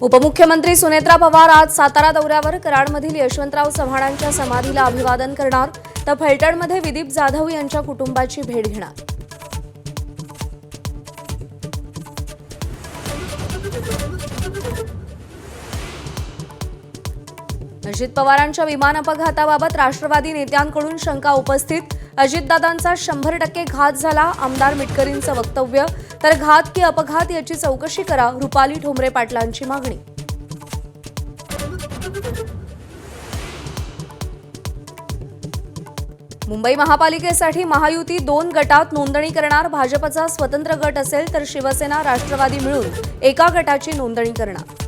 उपमुख्यमंत्री सुनेत्रा पवार आज सातारा दौऱ्यावर कराडमधील यशवंतराव चव्हाणांच्या समाधीला अभिवादन करणार तर फलटणमध्ये विदीप जाधव यांच्या कुटुंबाची भेट घेणार। अजित पवारांच्या विमान अपघाताबाबत राष्ट्रवादी नेत्यांकडून शंका उपस्थित। अजितदादांचा 100% घात झाला, आमदार मिटकरींचं वक्तव्य। तर घात की अपघात याची चौकशी करा, रुपाली ठोंबरे पाटलांची मागणी। मुंबई महापालिकेसाठी महायुती 2 गटात नोंदणी करणार। भाजपचा स्वतंत्र गट असेल तर शिवसेना राष्ट्रवादी मिळून एका गटाची नोंदणी करणार।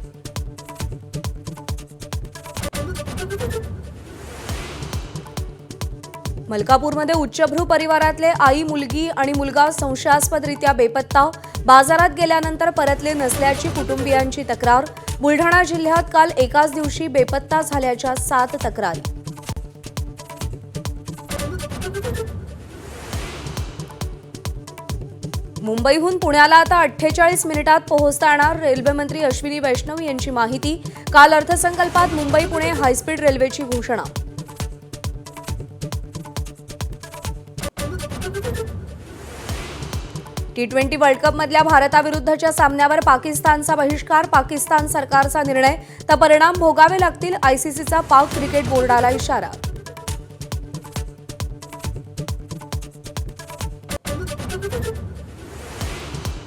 मलकापूरमध्ये उच्चभ्रू परिवारातले आई, मुलगी आणि मुलगा संशयास्पदरित्या बेपत्ता। बाजारात गेल्यानंतर परतले नसल्याची कुटुंबियांची तक्रार। बुलढाणा जिल्ह्यात काल एकाच दिवशी बेपत्ता झाल्याच्या 7 तक्रारी। मुंबईहून पुण्याला आता 48 मिनिटात पोहोचता येणार। रेल्वे मंत्री अश्विनी वैष्णव यांची माहिती। काल अर्थसंकल्पात मुंबई पुणे हायस्पीड रेल्वेची घोषणा। T20 वर्ल्ड कप मधल्या भारताविरुद्धच्या सामन्यावर पाकिस्तानचा बहिष्कार। पाकिस्तान सरकारचा निर्णय तर परिणाम भोगावे लागतील, आयसीसीचा पाक क्रिकेट बोर्डाला इशारा।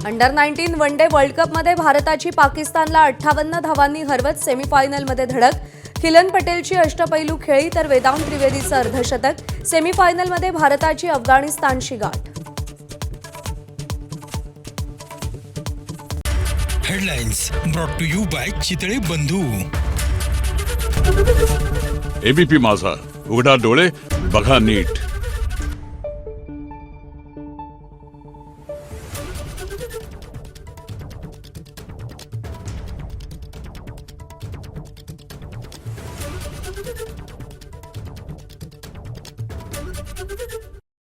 Under 19 one day world cup मध्ये भारताची पाकिस्तानला 58 धावांनी हरवत सेमीफायनलमध्ये धडक। किलन पटेलची अष्टपैलू खेळी तर वेदांत त्रिवेदीचं अर्धशतक। सेमीफायनलमध्ये भारताची अफगाणिस्तानशी गाठ। Headlines brought to you by Chitale Bandhu. ABP माझा, उघडा डोळे बघा नीट।